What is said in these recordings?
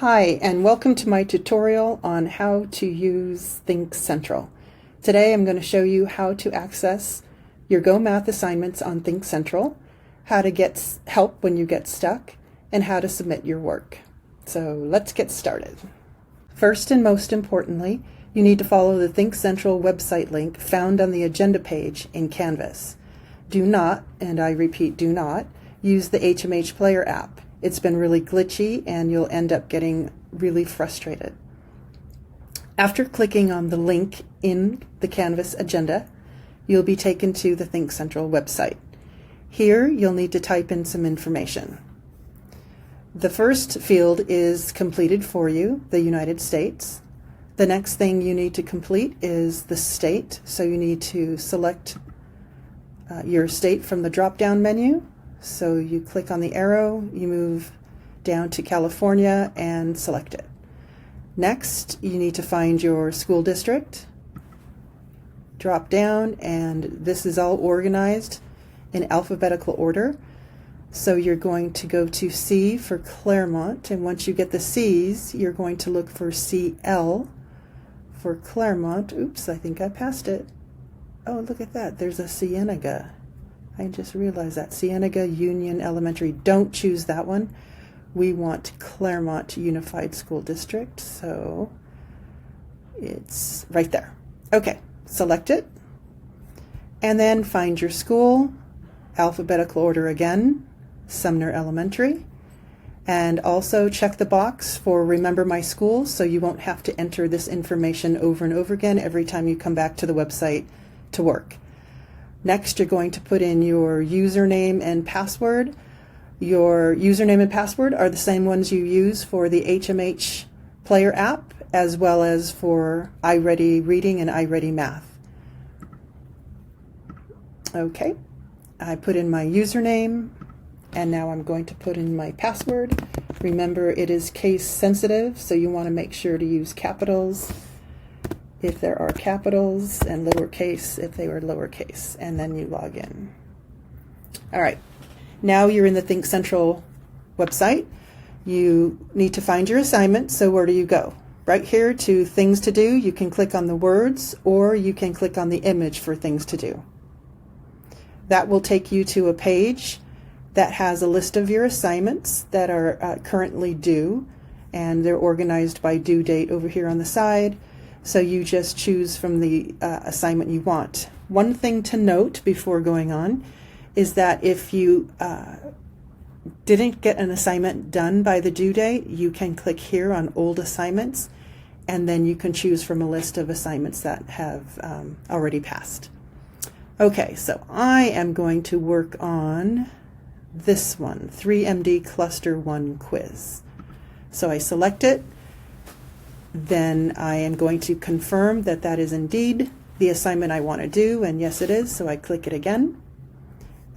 Hi, and welcome to my tutorial on how to use Think Central. Today I'm going to show you how to access your Go Math assignments on Think Central, how to get help when you get stuck, and how to submit your work. So let's get started. First and most importantly, you need to follow the Think Central website link found on the agenda page in Canvas. Do not, and I repeat, do not, use the HMH Player app. It's been really glitchy and you'll end up getting really frustrated. After clicking on the link in the Canvas agenda, you'll be taken to the Think Central website. Here you'll need to type in some information. The first field is completed for you, the United States. The next thing you need to complete is the state, so you need to select your state from the drop-down menu. So you click on the arrow, you move down to California and select it. Next, you need to find your school district, drop down, and this is all organized in alphabetical order. So you're going to go to C for Claremont, and once you get the C's, you're going to look for CL for Claremont. Oops, I think I passed it. Oh, look at that, there's a Cienega. I just realized that. Cienega Union Elementary. Don't choose that one. We want Claremont Unified School District, so it's right there. Okay, select it, and then find your school, alphabetical order again, Sumner Elementary, and also check the box for Remember My School so you won't have to enter this information over and over again every time you come back to the website to work. Next, you're going to put in your username and password. Your username and password are the same ones you use for the HMH Player app, as well as for iReady Reading and iReady Math. Okay, I put in my username, and now I'm going to put in my password. Remember, it is case sensitive, so you want to make sure to use capitals if there are capitals, and lowercase if they were lowercase, and then you log in. All right, now you're in the Think Central website. You need to find your assignment, so where do you go? Right here to Things to Do, you can click on the words, or you can click on the image for Things to Do. That will take you to a page that has a list of your assignments that are currently due, and they're organized by due date over here on the side. So you just choose from the assignment you want. One thing to note before going on is that if you didn't get an assignment done by the due date, you can click here on Old Assignments, and then you can choose from a list of assignments that have already passed. Okay, so I am going to work on this one, 3MD Cluster 1 quiz. So I select it. Then I am going to confirm that that is indeed the assignment I want to do, and yes it is, so I click it again.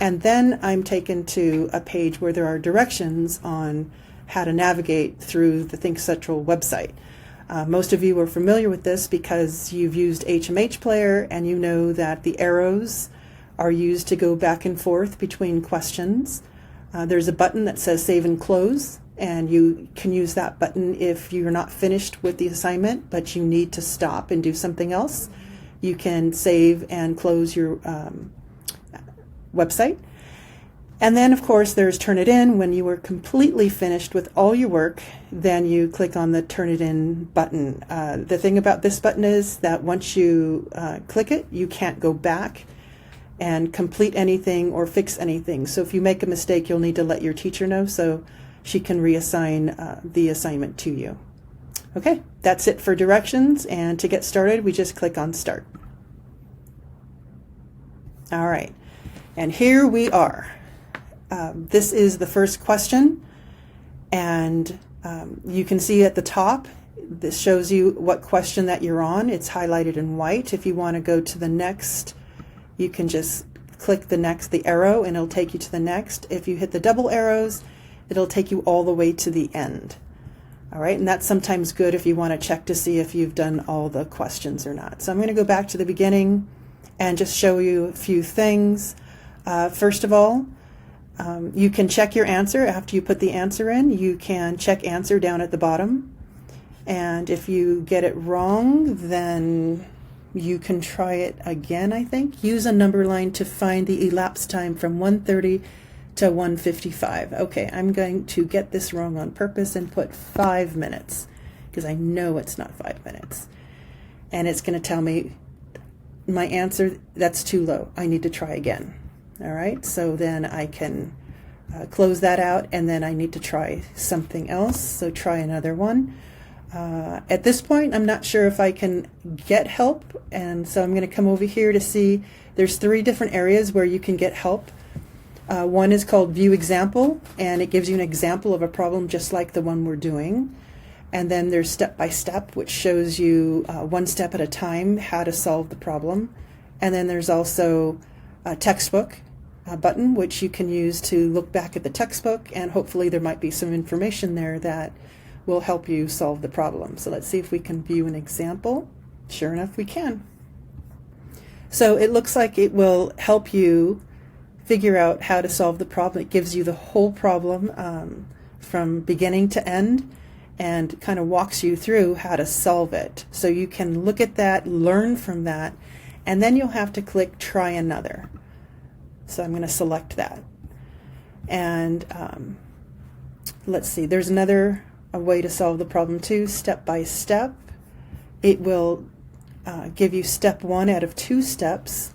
And then I'm taken to a page where there are directions on how to navigate through the Think Central website. Most of you are familiar with this because you've used HMH Player and you know that the arrows are used to go back and forth between questions. There's a button that says Save and Close, and you can use that button if you're not finished with the assignment, but you need to stop and do something else. You can save and close your website. And then, of course, there's Turn It In. When you are completely finished with all your work, then you click on the Turn It In button. The thing about this button is that once you click it, you can't go back and complete anything or fix anything. So if you make a mistake, you'll need to let your teacher know so she can reassign the assignment to you. Okay, that's it for directions, and to get started, we just click on Start. All right, and here we are. This is the first question, and you can see at the top, this shows you what question that you're on. It's highlighted in white. If you want to go to the next, you can just click the arrow, and it'll take you to the next. If you hit the double arrows, it'll take you all the way to the end. All right, and that's sometimes good if you want to check to see if you've done all the questions or not. So I'm going to go back to the beginning and just show you a few things. First of all, You can check your answer after you put the answer in. You can check answer down at the bottom. And if you get it wrong, then you can try it again, I think. Use a number line to find the elapsed time from 1:30 to 1:55. Okay, I'm going to get this wrong on purpose and put 5 minutes because I know it's not 5 minutes. And it's going to tell me my answer, that's too low. I need to try again. All right, so then I can close that out, and then I need to try something else. So try another one. At this point, I'm not sure if I can get help, and so I'm going to come over here to see there's 3 different areas where you can get help. One is called View Example, and it gives you an example of a problem just like the one we're doing. And then there's Step by Step, which shows you 1 step at a time how to solve the problem. And then there's also a textbook button, which you can use to look back at the textbook, and hopefully there might be some information there that will help you solve the problem. So let's see if we can view an example. Sure enough, we can. So it looks like it will help you figure out how to solve the problem. It gives you the whole problem from beginning to end, and kind of walks you through how to solve it. So you can look at that, learn from that, and then you'll have to click Try Another. So I'm going to select that. And let's see, there's another way to solve the problem too, Step by Step. It will give you step 1 out of 2 steps,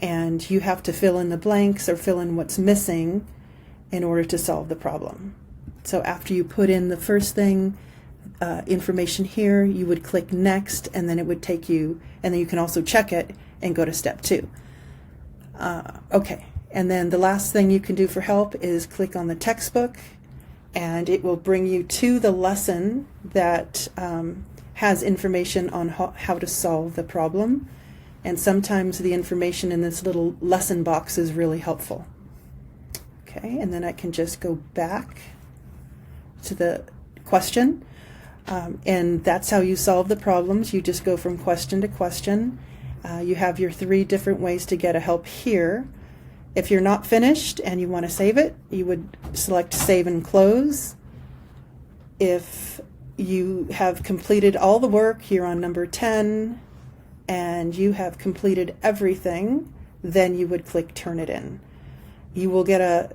and you have to fill in the blanks or fill in what's missing in order to solve the problem. So after you put in the first thing, information here, you would click Next, and then it would take you, and then you can also check it and go to step 2. Okay, and then the last thing you can do for help is click on the textbook, and it will bring you to the lesson that has information on how to solve the problem. And sometimes the information in this little lesson box is really helpful. Okay, and then I can just go back to the question, and that's how you solve the problems. You just go from question to question. You have your 3 different ways to get a help here. If you're not finished and you want to save it, you would select Save and Close. If you have completed all the work, you're on number 10, and you have completed everything, then you would click Turn It In. You will get a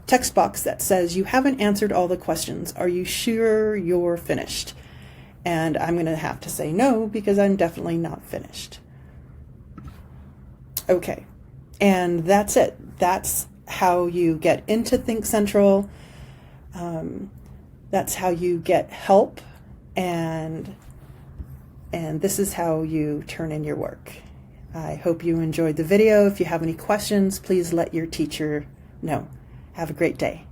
text box that says you haven't answered all the questions. Are you sure you're finished? And I'm going to have to say no, because I'm definitely not finished. Okay, and that's it. That's how you get into Think Central. That's how you get help, and this is how you turn in your work. I hope you enjoyed the video. If you have any questions, please let your teacher know. Have a great day.